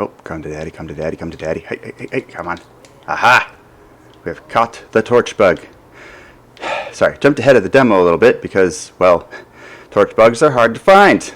Oh, come to daddy, come to daddy, come to daddy. Hey, hey, hey, hey, come on. Aha! We have caught the torch bug. Sorry, jumped ahead of the demo a little bit because, well, torch bugs are hard to find.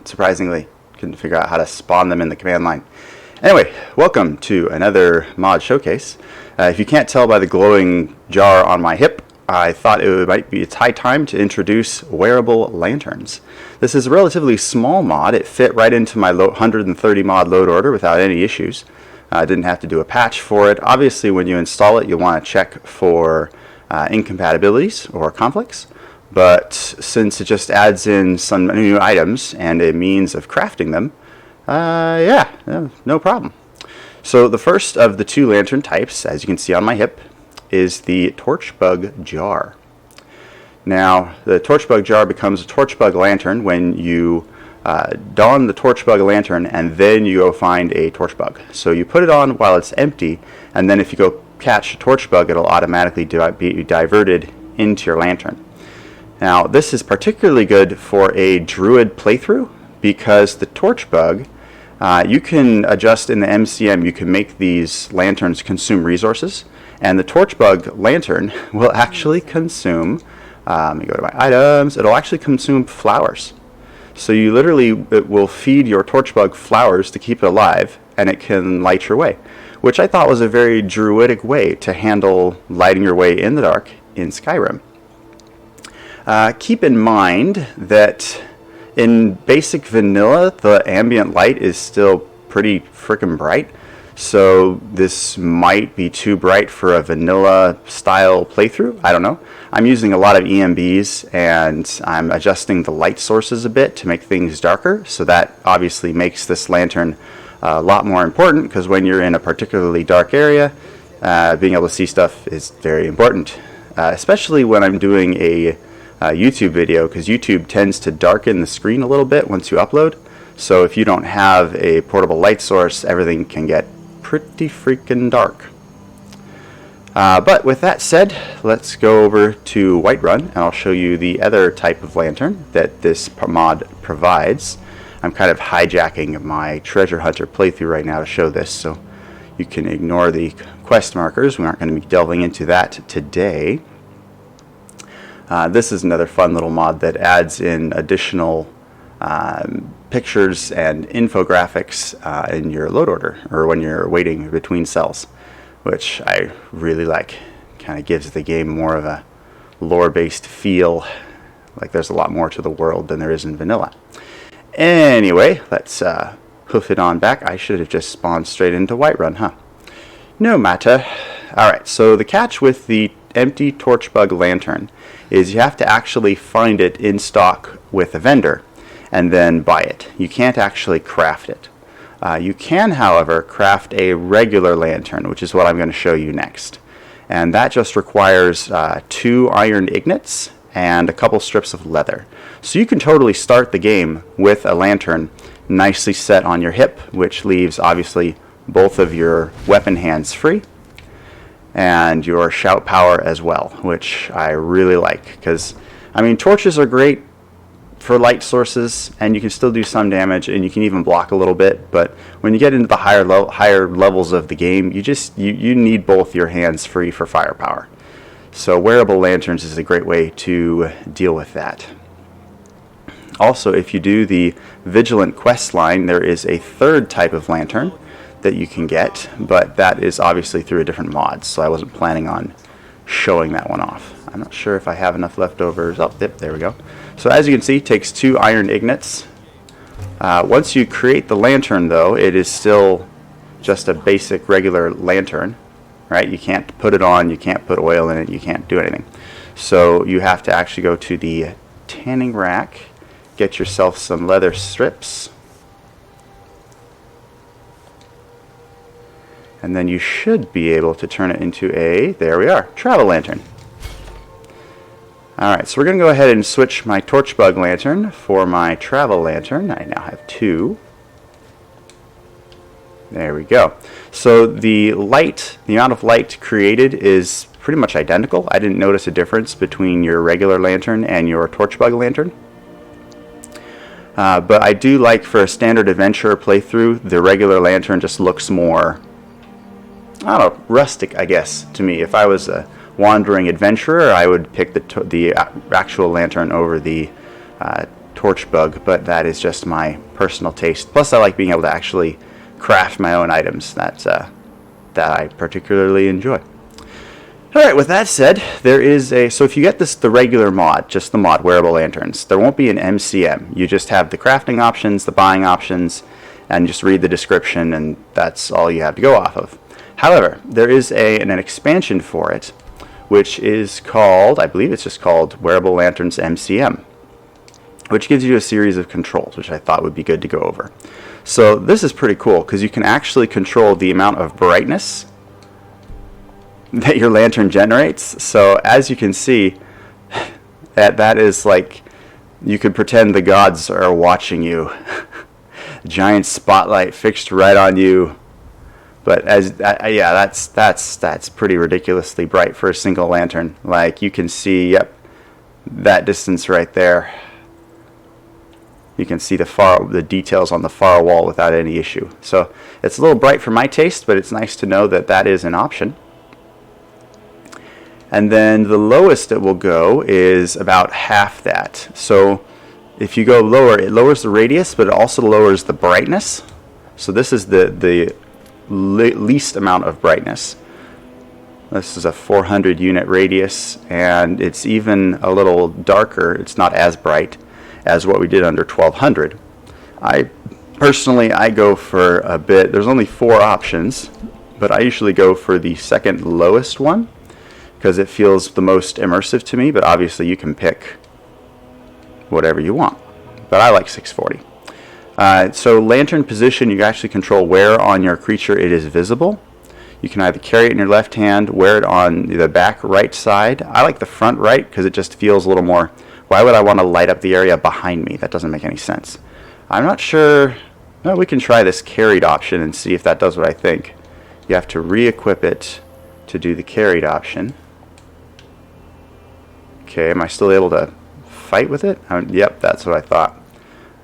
Surprisingly, couldn't figure out how to spawn them in the command line. Anyway, welcome to another mod showcase. If you can't tell by the glowing jar on my hip, I thought it's high time to introduce Wearable Lanterns. This is a relatively small mod. It fit right into my 130 mod load order without any issues. I didn't have to do a patch for it. Obviously, when you install it, you'll want to check for incompatibilities or conflicts. But since it just adds in some new items and a means of crafting them, yeah, no problem. So the first of the two lantern types, as you can see on my hip, is the Torchbug Jar. Now, the Torchbug Jar becomes a Torchbug Lantern when you don the Torchbug Lantern and then you go find a Torchbug. So you put it on while it's empty, and then if you go catch a Torchbug, it'll automatically be diverted into your lantern. Now, this is particularly good for a Druid playthrough because the Torchbug, you can adjust in the MCM, you can make these lanterns consume resources, and the Torchbug Lantern will actually consume, let me go to my items, it'll actually consume flowers. So you literally, it will feed your Torchbug flowers to keep it alive, and it can light your way, which I thought was a very druidic way to handle lighting your way in the dark in Skyrim. Keep in mind that in basic vanilla, the ambient light is still pretty frickin' bright. So this might be too bright for a vanilla style playthrough. I don't know. I'm using a lot of EMBs and I'm adjusting the light sources a bit to make things darker. So that obviously makes this lantern a lot more important because when you're in a particularly dark area, being able to see stuff is very important. Especially when I'm doing a YouTube video, because YouTube tends to darken the screen a little bit once you upload. So if you don't have a portable light source, everything can get pretty freaking dark. But with that said, let's go over to Whiterun and I'll show you the other type of lantern that this mod provides. I'm kind of hijacking my treasure hunter playthrough right now to show this, so you can ignore the quest markers. We aren't going to be delving into that today. This is another fun little mod that adds in additional pictures and infographics in your load order, or when you're waiting between cells, which I really like. Kind of gives the game more of a lore-based feel, like there's a lot more to the world than there is in vanilla. Anyway, let's hoof it on back. I should have just spawned straight into Whiterun, huh? No matter. Alright, so the catch with the empty Torchbug Lantern is you have to actually find it in stock with a vendor and then buy it. You can't actually craft it. You can, however, craft a regular lantern, which is what I'm going to show you next. And that just requires 2 iron ingots and a couple strips of leather. So you can totally start the game with a lantern nicely set on your hip, which leaves obviously both of your weapon hands free and your shout power as well, which I really like because, I mean, torches are great for light sources and you can still do some damage and you can even block a little bit, but when you get into the higher levels of the game, you need both your hands free for firepower. So Wearable Lanterns is a great way to deal with that. Also, if you do the Vigilant quest line, there is a third type of lantern that you can get, but that is obviously through a different mod, so I wasn't planning on showing that one off. I'm not sure if I have enough leftovers. Oh, yep, there we go. So as you can see, it takes 2 iron ingots. Once you create the lantern, though, it is still just a basic regular lantern, right? You can't put it on, you can't put oil in it, you can't do anything. So you have to actually go to the tanning rack, get yourself some leather strips, and then you should be able to turn it into a, there we are, travel lantern. Alright, so we're going to go ahead and switch my Torchbug Lantern for my travel lantern. I now have 2. There we go. So the amount of light created is pretty much identical. I didn't notice a difference between your regular lantern and your Torchbug Lantern. But I do like, for a standard adventurer playthrough, the regular lantern just looks more, I don't know, rustic, I guess, to me. If I was a wandering adventurer, I would pick the actual lantern over the Torchbug, but that is just my personal taste. Plus, I like being able to actually craft my own items. That I particularly enjoy. Alright, with that said, there is so if you get the regular mod, just the mod, Wearable Lanterns, there won't be an MCM. You just have the crafting options, the buying options, and just read the description, and that's all you have to go off of. However, there is an expansion for it, which is called, I believe it's just called Wearable Lanterns MCM, which gives you a series of controls, which I thought would be good to go over. So this is pretty cool, because you can actually control the amount of brightness that your lantern generates. So as you can see, that is like, you could pretend the gods are watching you. Giant spotlight fixed right on you. But yeah, that's pretty ridiculously bright for a single lantern. Like, you can see, yep, that distance right there. You can see the details on the far wall without any issue. So it's a little bright for my taste, but it's nice to know that that is an option. And then the lowest it will go is about half that. So if you go lower, it lowers the radius, but it also lowers the brightness. So this is the least amount of brightness. This is a 400 unit radius, and it's even a little darker. It's not as bright as what we did under 1200. Personally, I go for a bit, there's only 4 options, but I usually go for the second lowest one because it feels the most immersive to me, but obviously you can pick whatever you want. But I like 640. So lantern position, you actually control where on your creature it is visible. You can either carry it in your left hand, wear it on the back right side. I like the front right because it just feels a little more, why would I want to light up the area behind me? That doesn't make any sense. I'm not sure. Well, we can try this carried option and see if that does what I think. You have to re-equip it to do the carried option. Okay, am I still able to fight with it? Yep, that's what I thought.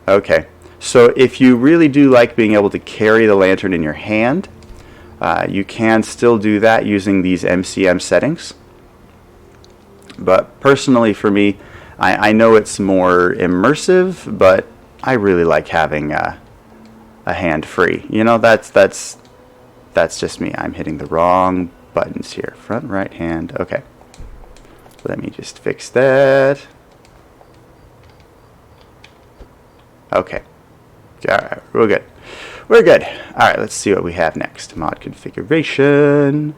Okay. So if you really do like being able to carry the lantern in your hand, you can still do that using these MCM settings. But personally for me, I know it's more immersive, but I really like having a hand free. You know, that's just me. I'm hitting the wrong buttons here. Front right hand. Okay. Let me just fix that. Okay. Alright, we're good. We're good. Alright, let's see what we have next. Mod configuration,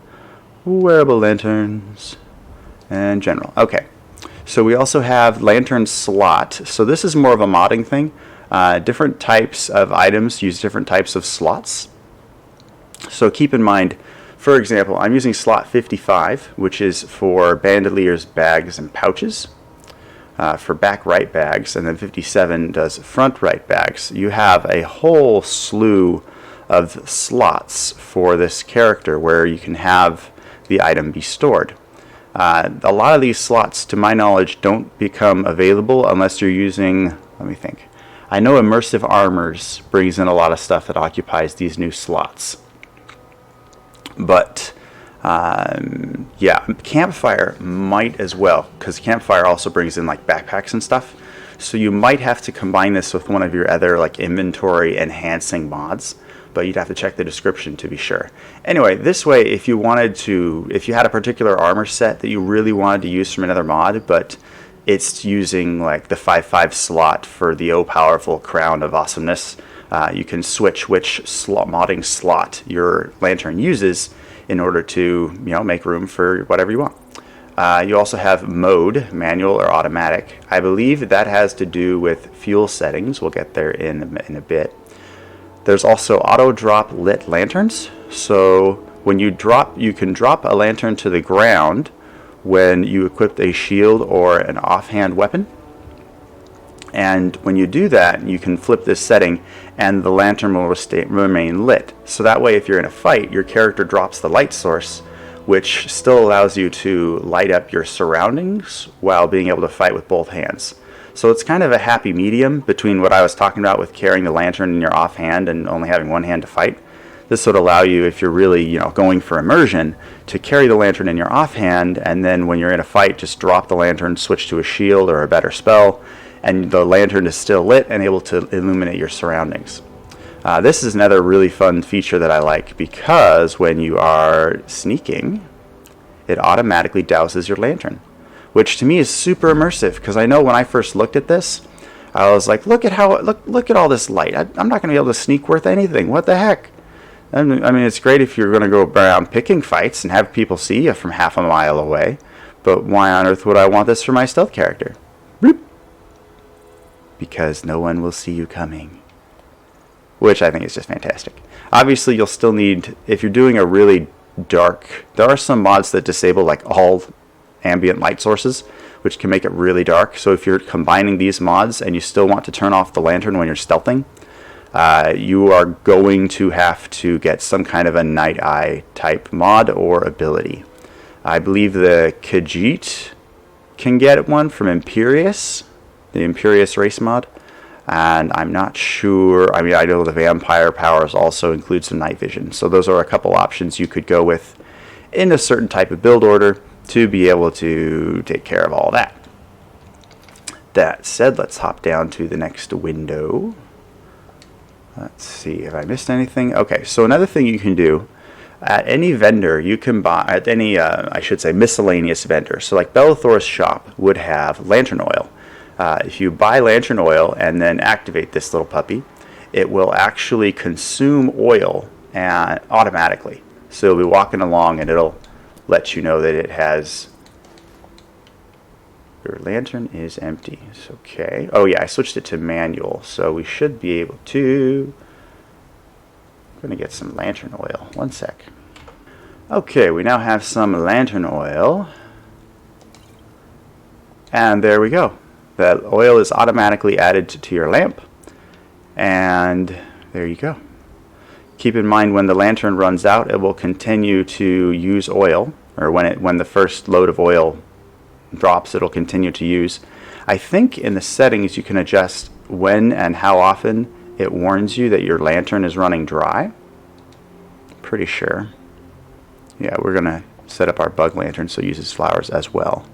wearable lanterns, and general. Okay. So we also have lantern slot. So this is more of a modding thing. Different types of items use different types of slots. So keep in mind, for example, I'm using slot 55, which is for bandoliers, bags, and pouches. For back right bags, and then 57 does front right bags. You have a whole slew of slots for this character where you can have the item be stored. A lot of these slots, to my knowledge, don't become available unless you're using, let me think. I know Immersive Armors brings in a lot of stuff that occupies these new slots. But yeah, Campfire might as well, because Campfire also brings in like backpacks and stuff. So you might have to combine this with one of your other like inventory enhancing mods, but you'd have to check the description to be sure. Anyway, this way, if you had a particular armor set that you really wanted to use from another mod, but it's using like the 5.5 slot for the powerful Crown of Awesomeness, you can switch which modding slot your lantern uses in order to, make room for whatever you want. You also have mode, manual or automatic. I believe that has to do with fuel settings. We'll get there in a bit. There's also auto drop lit lanterns. So when you drop, you can drop a lantern to the ground when you equip a shield or an offhand weapon. And when you do that, you can flip this setting and the lantern will remain lit. So that way, if you're in a fight, your character drops the light source, which still allows you to light up your surroundings while being able to fight with both hands. So it's kind of a happy medium between what I was talking about with carrying the lantern in your offhand and only having one hand to fight. This would allow you, if you're really, going for immersion, to carry the lantern in your offhand, and then when you're in a fight, just drop the lantern, switch to a shield or a better spell, and the lantern is still lit and able to illuminate your surroundings. This is another really fun feature that I like, because when you are sneaking, it automatically douses your lantern, which to me is super immersive, because I know when I first looked at this, I was like, look at all this light. I'm not going to be able to sneak worth anything. What the heck? I mean, it's great if you're going to go around picking fights and have people see you from half a mile away, but why on earth would I want this for my stealth character? Bloop. Because no one will see you coming, which I think is just fantastic. Obviously, you'll still need, if you're doing a really dark, there are some mods that disable like all ambient light sources, which can make it really dark. So if you're combining these mods and you still want to turn off the lantern when you're stealthing, you are going to have to get some kind of a night eye type mod or ability. I believe the Khajiit can get one from Imperius, the Imperius race mod, and I'm not sure. I mean, I know the vampire powers also include some night vision, so those are a couple options you could go with in a certain type of build order to be able to take care of all that. That said, let's hop down to the next window. Let's see if I missed anything. Okay, so another thing you can do, at any vendor you can buy, at any, I should say, miscellaneous vendor. So like Bellathor's shop would have lantern oil. If you buy lantern oil and then activate this little puppy, it will actually consume oil automatically. So you'll be walking along and it'll let you know that it has, your lantern is empty. It's okay. Oh yeah, I switched it to manual, so we should be able to, I'm going to get some lantern oil. One sec. Okay, we now have some lantern oil. And there we go. That oil is automatically added to your lamp. And there you go. Keep in mind, when the lantern runs out, it will continue to use oil, or when the first load of oil drops, it'll continue to use. I think in the settings you can adjust when and how often it warns you that your lantern is running dry. Pretty sure. Yeah, we're going to set up our bug lantern so it uses flowers as well.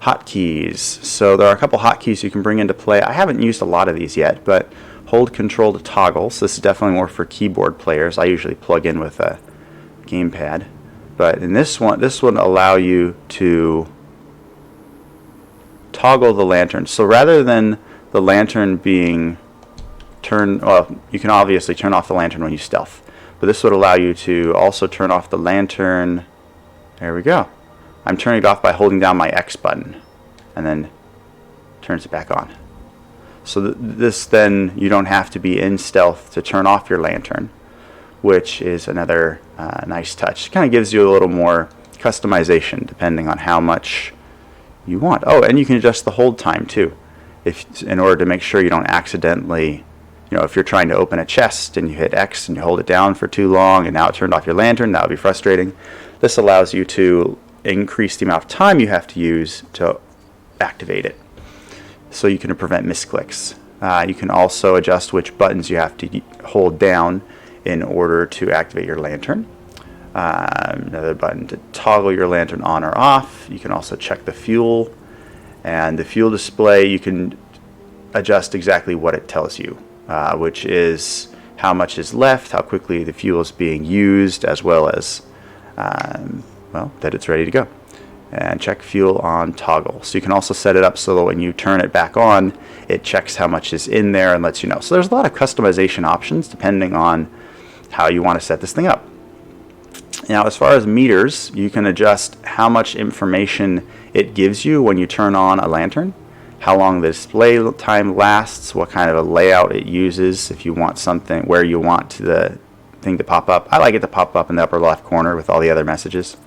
Hotkeys. So there are a couple hotkeys you can bring into play. I haven't used a lot of these yet, but hold control to toggle. So this is definitely more for keyboard players. I usually plug in with a gamepad. But in this one allow you to toggle the lantern. So rather than the lantern being turned, well, you can obviously turn off the lantern when you stealth, but this would allow you to also turn off the lantern. There we go. I'm turning it off by holding down my X button, and then turns it back on. So this then, you don't have to be in stealth to turn off your lantern, which is another nice touch. Kind of gives you a little more customization depending on how much you want. Oh, and you can adjust the hold time too, in order to make sure you don't accidentally, if you're trying to open a chest and you hit X and you hold it down for too long and now it turned off your lantern, that would be frustrating. This allows you to increase the amount of time you have to use to activate it, so you can prevent misclicks. You can also adjust which buttons you have to hold down in order to activate your lantern. Another button to toggle your lantern on or off. You can also check the fuel, and the fuel display you can adjust exactly what it tells you, which is how much is left, how quickly the fuel is being used, as well as that it's ready to go. And check fuel on toggle. So you can also set it up so that when you turn it back on, it checks how much is in there and lets you know. So there's a lot of customization options depending on how you want to set this thing up. Now, as far as meters, you can adjust how much information it gives you when you turn on a lantern, how long the display time lasts, what kind of a layout it uses, if you want something, where you want the thing to pop up. I like it to pop up in the upper left corner with all the other messages.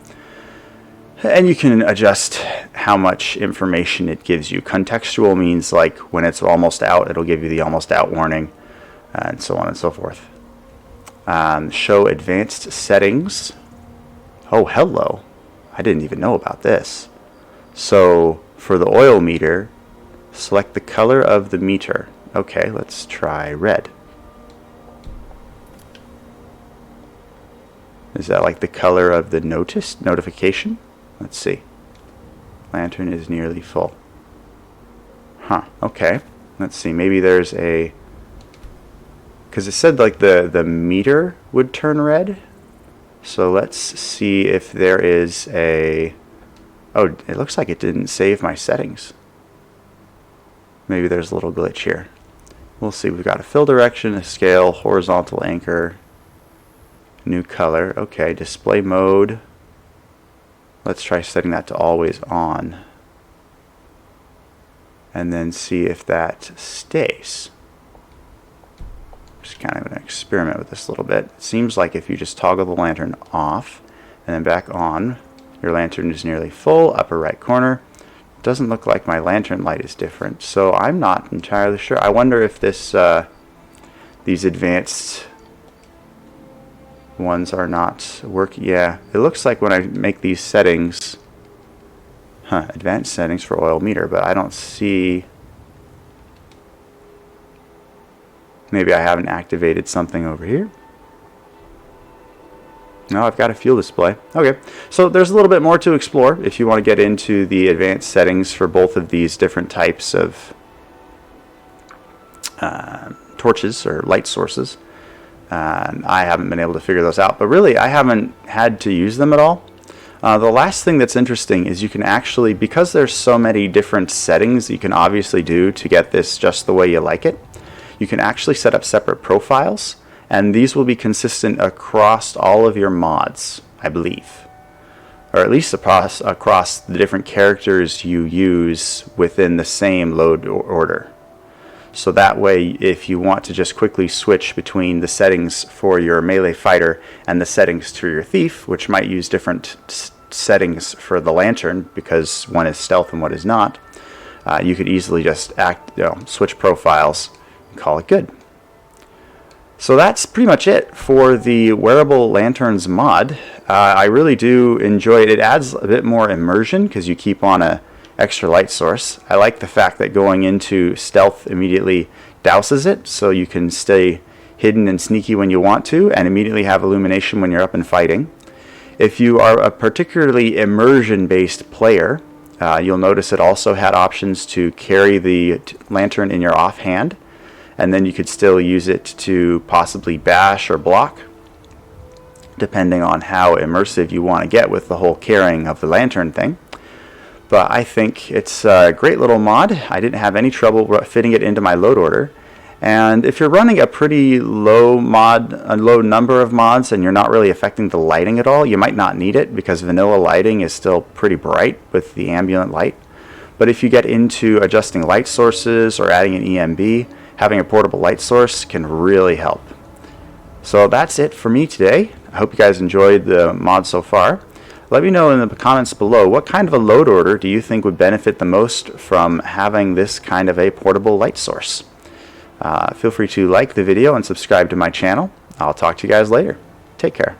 And you can adjust how much information it gives you. Contextual means like when it's almost out, it'll give you the almost out warning, and so on and so forth. Show advanced settings. Oh, hello. I didn't even know about this. So for the oil meter, Select the color of the meter. Okay, let's try red. Is that like the color of the notification? Let's see. Lantern is nearly full. Huh, okay. Let's see, maybe there's a... because it said like the meter would turn red. So let's see if there is a... oh, it looks like it didn't save my settings. Maybe there's a little glitch here. We'll see. We've got a fill direction, a scale, horizontal anchor, new color. Okay, display mode. Let's try setting that to always on. And then see if that stays. Just kind of an experiment with this a little bit. It seems like if you just toggle the lantern off and then back on, your lantern is nearly full, upper right corner. Doesn't look like my lantern light is different, so I'm not entirely sure. I wonder if this these advanced ones are not working. Yeah, it looks like when I make these settings, advanced settings for oil meter, but I don't see. Maybe I haven't activated something over here. No, I've got a fuel display. Okay, so there's a little bit more to explore if you want to get into the advanced settings for both of these different types of torches or light sources. I haven't been able to figure those out, but really I haven't had to use them at all. The last thing that's interesting is you can actually, because there's so many different settings you can obviously do to get this just the way you like it, you can actually set up separate profiles. And these will be consistent across all of your mods, I believe. Or at least across the different characters you use within the same load order. So that way, if you want to just quickly switch between the settings for your melee fighter and the settings to your thief, which might use different settings for the lantern, because one is stealth and one is not, you could easily just switch profiles and call it good. So that's pretty much it for the Wearable Lanterns mod. I really do enjoy it. It adds a bit more immersion because you keep on a extra light source. I like the fact that going into stealth immediately douses it, so you can stay hidden and sneaky when you want to and immediately have illumination when you're up and fighting. If you are a particularly immersion-based player, you'll notice it also had options to carry the lantern in your offhand, and then you could still use it to possibly bash or block, depending on how immersive you want to get with the whole carrying of the lantern thing. But I think it's a great little mod. I didn't have any trouble fitting it into my load order. And if you're running a pretty low number of mods and you're not really affecting the lighting at all, you might not need it because vanilla lighting is still pretty bright with the ambient light. But if you get into adjusting light sources or adding an EMB, having a portable light source can really help. So that's it for me today. I hope you guys enjoyed the mod so far. Let me know in the comments below, what kind of a load order do you think would benefit the most from having this kind of a portable light source? Feel free to like the video and subscribe to my channel. I'll talk to you guys later. Take care.